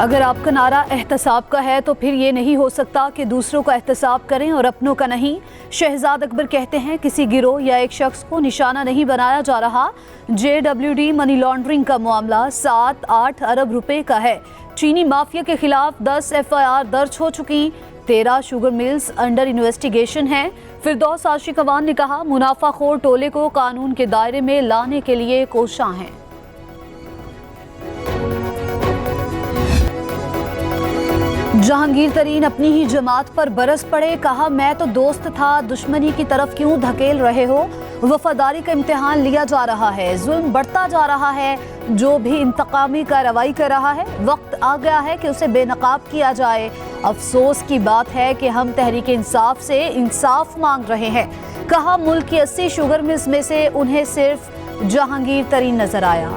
اگر آپ کا نعرہ احتساب کا ہے تو پھر یہ نہیں ہو سکتا کہ دوسروں کا احتساب کریں اور اپنوں کا نہیں۔ شہزاد اکبر کہتے ہیں کسی گروہ یا ایک شخص کو نشانہ نہیں بنایا جا رہا۔ JWD منی لانڈرنگ کا معاملہ 7-8 ارب روپے کا ہے۔ چینی مافیا کے خلاف 10 FIR درج ہو چکی، 13 شوگر ملز انڈر انویسٹیگیشن ہیں۔ فردوس عاشقوان نے کہا منافع خور ٹولے کو قانون کے دائرے میں لانے کے لیے کوشاں ہیں۔ جہانگیر ترین اپنی ہی جماعت پر برس پڑے، کہا میں تو دوست تھا، دشمنی کی طرف کیوں دھکیل رہے ہو؟ وفاداری کا امتحان لیا جا رہا ہے، ظلم بڑھتا جا رہا ہے، جو بھی انتقامی کارروائی کر رہا ہے وقت آ گیا ہے کہ اسے بے نقاب کیا جائے۔ افسوس کی بات ہے کہ ہم تحریک انصاف سے انصاف مانگ رہے ہیں، کہا ملک کی 80 شوگر ملز میں سے انہیں صرف جہانگیر ترین نظر آیا۔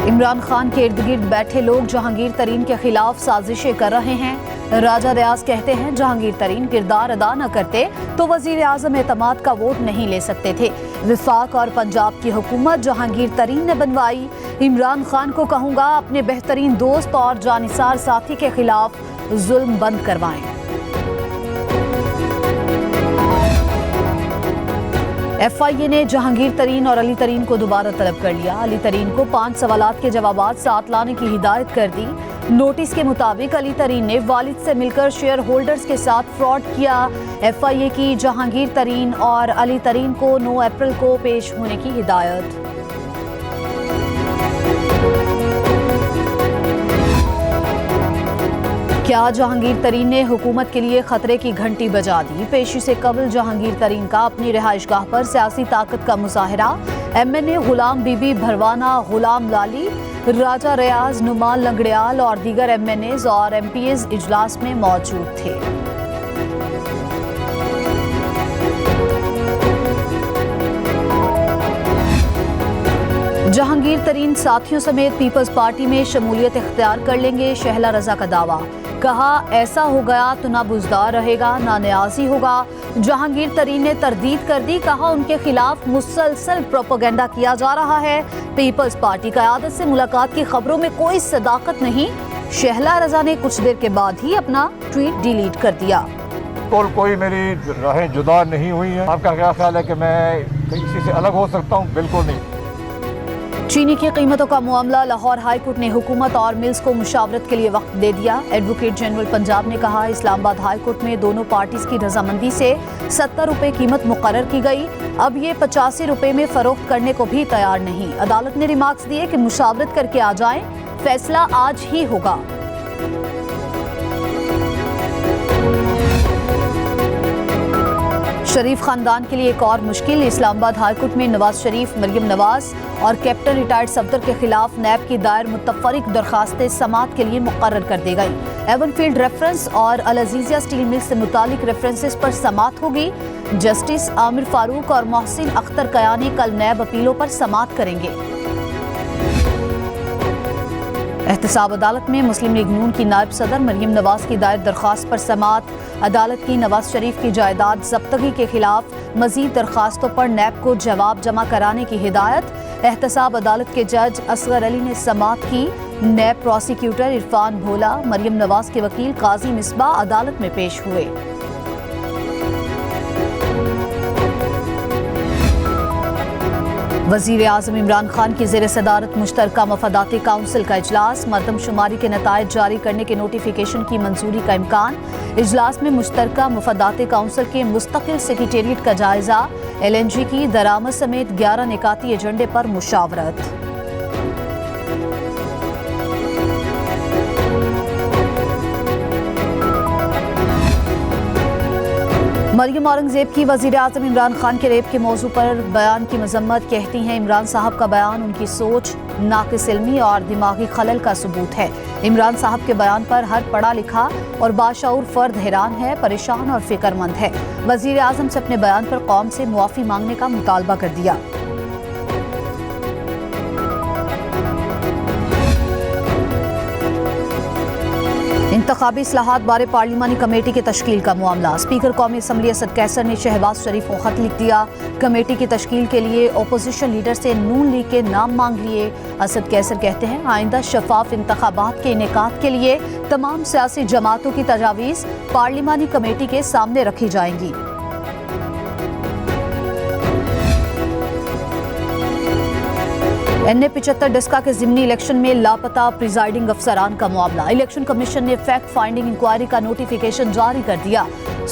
عمران خان کے ارد گرد بیٹھے لوگ جہانگیر ترین کے خلاف سازشیں کر رہے ہیں۔ راجہ ریاض کہتے ہیں جہانگیر ترین کردار ادا نہ کرتے تو وزیر اعظم اعتماد کا ووٹ نہیں لے سکتے تھے۔ وفاق اور پنجاب کی حکومت جہانگیر ترین نے بنوائی۔ عمران خان کو کہوں گا اپنے بہترین دوست اور جانثار ساتھی کے خلاف ظلم بند کروائیں۔ FIA نے جہانگیر ترین اور علی ترین کو دوبارہ طلب کر لیا۔ علی ترین کو 5 سوالات کے جوابات ساتھ لانے کی ہدایت کر دی۔ نوٹس کے مطابق علی ترین نے والد سے مل کر شیئر ہولڈرز کے ساتھ فراڈ کیا۔ FIA کی جہانگیر ترین اور علی ترین کو 9 اپریل کو پیش ہونے کی ہدایت۔ کیا جہانگیر ترین نے حکومت کے لیے خطرے کی گھنٹی بجا دی؟ پیشی سے قبل جہانگیر ترین کا اپنی رہائش گاہ پر سیاسی طاقت کا مظاہرہ۔ MNA Ghulam be be Bharwana, Ghulam lolly, راجہ ریاض، نعمان لنگڑیال اور دیگر MNAs اور MPs اجلاس میں موجود تھے۔ جہانگیر ترین ساتھیوں سمیت پیپلز پارٹی میں شمولیت اختیار کر لیں گے، شہلا رضا کا دعویٰ۔ کہا ایسا ہو گیا تو نہ بزدار رہے گا نہ نیازی ہوگا۔ جہانگیر ترین نے تردید کر دی، کہا ان کے خلاف مسلسل پروپیگنڈا کیا جا رہا ہے۔ پیپلز پارٹی قیادت سے ملاقات کی خبروں میں کوئی صداقت نہیں۔ شہلا رضا نے کچھ دیر کے بعد ہی اپنا ٹویٹ ڈیلیٹ کر دیا۔ کوئی میری راہیں جدا نہیں ہوئی ہیں۔ آپ کا کیا خیال ہے کہ میں کسی سے الگ ہو سکتا ہوں؟ بالکل نہیں۔ چینی کی قیمتوں کا معاملہ، لاہور ہائی کورٹ نے حکومت اور ملز کو مشاورت کے لیے وقت دے دیا۔ ایڈوکیٹ جنرل پنجاب نے کہا اسلام آباد ہائی کورٹ میں دونوں پارٹیز کی رضامندی سے 70 روپے قیمت مقرر کی گئی، اب یہ 85 روپے میں فروخت کرنے کو بھی تیار نہیں۔ عدالت نے ریمارکس دیے کہ مشاورت کر کے آ جائیں، فیصلہ آج ہی ہوگا۔ شریف خاندان کے لیے ایک اور مشکل، اسلام آباد ہائی کورٹ میں نواز شریف، مریم نواز اور کیپٹن ریٹائرڈ صفدر کے خلاف نیب کی دائر متفرق درخواستیں سماعت کے لیے مقرر کر دی گئی۔ ایون فیلڈ ریفرنس اور العزیزیہ سٹیل مل سے متعلق ریفرنسز پر سماعت ہوگی۔ جسٹس عامر فاروق اور محسن اختر کیانی کل نیب اپیلوں پر سماعت کریں گے۔ احتساب عدالت میں مسلم لیگ نون کی نائب صدر مریم نواز کی دائر درخواست پر سماعت۔ عدالت کی نواز شریف کی جائیداد ضبطگی کے خلاف مزید درخواستوں پر نیب کو جواب جمع کرانے کی ہدایت۔ احتساب عدالت کے جج اصغر علی نے سماعت کی۔ نیب پروسیکیوٹر عرفان بھولا، مریم نواز کے وکیل قاضی مصباح عدالت میں پیش ہوئے۔ وزیر اعظم عمران خان کی زیر صدارت مشترکہ مفاداتی کونسل کا اجلاس، مردم شماری کے نتائج جاری کرنے کے نوٹیفیکیشن کی منظوری کا امکان۔ اجلاس میں مشترکہ مفاداتی کونسل کے مستقل سیکریٹریٹ کا جائزہ، LNG کی درآمد سمیت 11 نکاتی ایجنڈے پر مشاورت۔ مریم اورنگزیب کی وزیر اعظم عمران خان کے ریپ کے موضوع پر بیان کی مذمت، کہتی ہیں عمران صاحب کا بیان ان کی سوچ، ناقص علمی اور دماغی خلل کا ثبوت ہے۔ عمران صاحب کے بیان پر ہر پڑھا لکھا اور باشعور فرد حیران ہے، پریشان اور فکر مند ہے۔ وزیر اعظم سے اپنے بیان پر قوم سے معافی مانگنے کا مطالبہ کر دیا۔ انتخابی اصلاحات بارے پارلیمانی کمیٹی کی تشکیل کا معاملہ۔ اسپیکر قومی اسمبلی اسد قیصر نے شہباز شریف کو خط لکھ دیا۔ کمیٹی کی تشکیل کے لیے اپوزیشن لیڈر سے نون لیگ کے نام مانگ لیے۔ اسد قیصر کہتے ہیں آئندہ شفاف انتخابات کے انعقاد کے لیے تمام سیاسی جماعتوں کی تجاویز پارلیمانی کمیٹی کے سامنے رکھی جائیں گی۔ NA-75 ڈسکا کے ضمنی الیکشن میں لاپتہ پریزائڈنگ افسران کا معاملہ۔ الیکشن کمیشن نے فیکٹ فائنڈنگ انکوائری کا نوٹیفیکیشن جاری کر دیا۔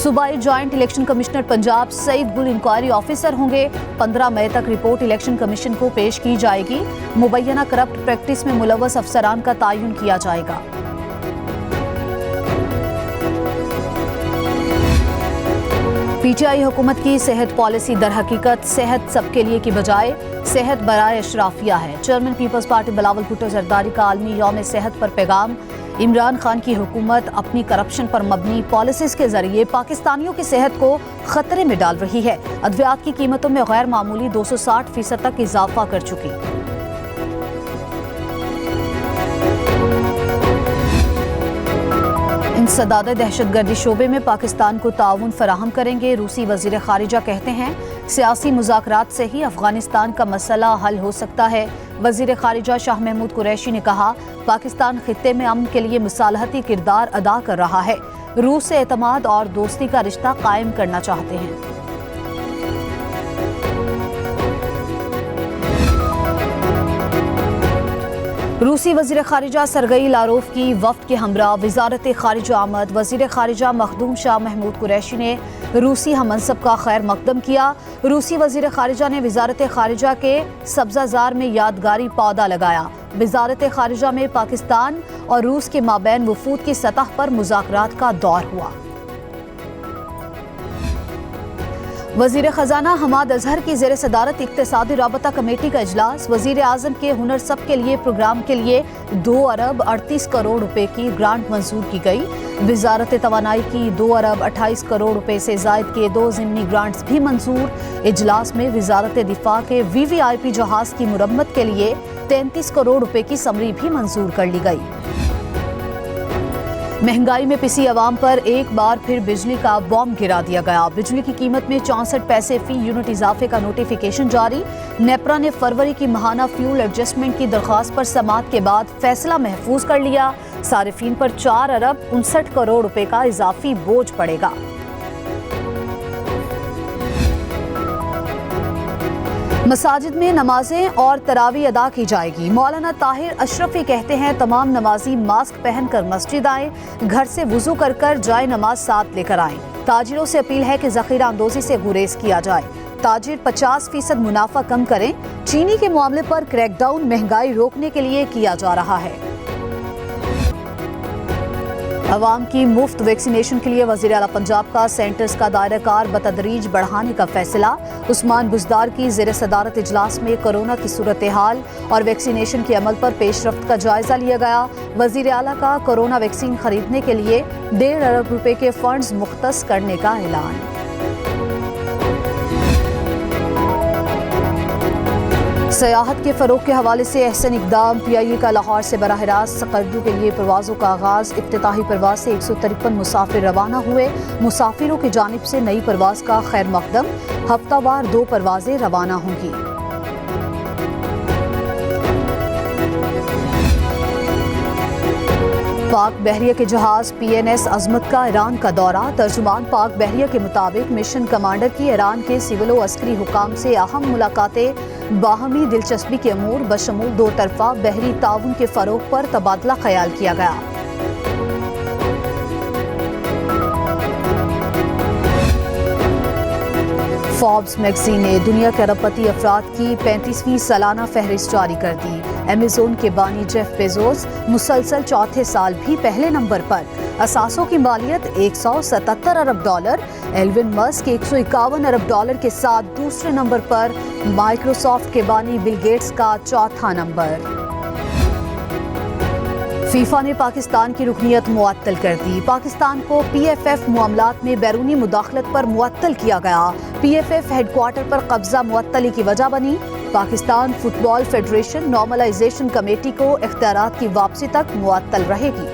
صوبائی جوائنٹ الیکشن کمشنر پنجاب سعید گل انکوائری آفیسر ہوں گے۔ 15 مئی تک رپورٹ الیکشن کمیشن کو پیش کی جائے گی۔ مبینہ کرپٹ پریکٹس میں ملوث افسران کا تعین کیا جائے گا۔ پی ٹی آئی حکومت کی صحت پالیسی در حقیقت صحت سب کے لیے کی بجائے صحت برائے اشرافیہ ہے۔ چیئرمین پیپلز پارٹی بلاول بھٹو زرداری کا عالمی یوم صحت پر پیغام۔ عمران خان کی حکومت اپنی کرپشن پر مبنی پالیسیز کے ذریعے پاکستانیوں کی صحت کو خطرے میں ڈال رہی ہے۔ ادویات کی قیمتوں میں غیر معمولی 260% تک اضافہ کر چکی۔ انسداد دہشت گردی شعبے میں پاکستان کو تعاون فراہم کریں گے۔ روسی وزیر خارجہ کہتے ہیں سیاسی مذاکرات سے ہی افغانستان کا مسئلہ حل ہو سکتا ہے۔ وزیر خارجہ شاہ محمود قریشی نے کہا پاکستان خطے میں امن کے لیے مصالحتی کردار ادا کر رہا ہے۔ روس سے اعتماد اور دوستی کا رشتہ قائم کرنا چاہتے ہیں۔ روسی وزیر خارجہ سرگئی لاروف کی وفد کے ہمراہ وزارت خارجہ آمد۔ وزیر خارجہ مخدوم شاہ محمود قریشی نے روسی ہم منصب کا خیر مقدم کیا۔ روسی وزیر خارجہ نے وزارت خارجہ کے سبزہ زار میں یادگاری پودا لگایا۔ وزارت خارجہ میں پاکستان اور روس کے مابین وفود کی سطح پر مذاکرات کا دور ہوا۔ وزیر خزانہ حماد اظہر کی زیر صدارت اقتصادی رابطہ کمیٹی کا اجلاس۔ وزیر اعظم کے ہنر سب کے لیے پروگرام کے لیے 2 ارب 38 کروڑ روپے کی گرانٹ منظور کی گئی۔ وزارت توانائی کی 2 ارب 28 کروڑ روپے سے زائد کے 2 ضمنی گرانٹس بھی منظور۔ اجلاس میں وزارت دفاع کے VVIP جہاز کی مرمت کے لیے 33 کروڑ روپے کی سمری بھی منظور کر لی گئی۔ مہنگائی میں پسی عوام پر ایک بار پھر بجلی کا بم گرا دیا گیا۔ بجلی کی قیمت میں 64 پیسے فی یونٹ اضافے کا نوٹیفیکیشن جاری۔ نیپرا نے فروری کی ماہانہ فیول ایڈجسٹمنٹ کی درخواست پر سماعت کے بعد فیصلہ محفوظ کر لیا۔ صارفین پر 4 ارب 59 کروڑ روپے کا اضافی بوجھ پڑے گا۔ مساجد میں نمازیں اور تراویح ادا کی جائے گی۔ مولانا طاہر اشرفی کہتے ہیں تمام نمازی ماسک پہن کر مسجد آئیں، گھر سے وضو کر جائے نماز ساتھ لے کر آئیں۔ تاجروں سے اپیل ہے کہ ذخیرہ اندوزی سے گریز کیا جائے۔ تاجر 50% منافع کم کریں۔ چینی کے معاملے پر کریک ڈاؤن مہنگائی روکنے کے لیے کیا جا رہا ہے۔ عوام کی مفت ویکسینیشن کے لیے وزیر اعلیٰ پنجاب کا سینٹرز کا دائرہ کار بتدریج بڑھانے کا فیصلہ۔ عثمان بزدار کی زیر صدارت اجلاس میں کورونا کی صورتحال اور ویکسینیشن کے عمل پر پیش رفت کا جائزہ لیا گیا۔ وزیر اعلیٰ کا کورونا ویکسین خریدنے کے لیے 1.5 ارب روپے کے فنڈز مختص کرنے کا اعلان۔ سیاحت کے فروغ کے حوالے سے احسن اقدام۔ PIA کا لاہور سے براہ راست سکردو کے لیے پروازوں کا آغاز۔ افتتاحی پرواز سے 153 مسافر روانہ ہوئے۔ مسافروں کی جانب سے نئی پرواز کا خیر مقدم۔ ہفتہ وار 2 پروازیں روانہ ہوں گی۔ پاک بحریہ کے جہاز PNS عظمت کا ایران کا دورہ۔ ترجمان پاک بحریہ کے مطابق مشن کمانڈر کی ایران کے سول و عسکری حکام سے اہم ملاقاتیں باہمی دلچسپی کے امور بشمول 2 طرفہ بحری تعاون کے فروغ پر تبادلہ خیال کیا گیا۔ فوربس میگزین نے دنیا کے ارب پتی افراد کی 35ویں سالانہ فہرست جاری کر دی۔ ایمیزون کے بانی جیف بیزوس مسلسل چوتھے سال بھی پہلے نمبر پر۔ اثاثوں کی مالیت $177 ارب۔ ایلون مسک $151 ارب کے ساتھ دوسرے نمبر پر۔ مائیکروسافٹ کے بانی بل گیٹس کا چوتھا نمبر۔ فیفا نے پاکستان کی رکنیت معطل کر دی۔ پاکستان کو PFF معاملات میں بیرونی مداخلت پر معطل کیا گیا۔ PFF ہیڈ کوارٹر پر قبضہ معطلی کی وجہ بنی۔ پاکستان فٹ بال فیڈریشن نارملائزیشن کمیٹی کو اختیارات کی واپسی تک معطل رہے گی۔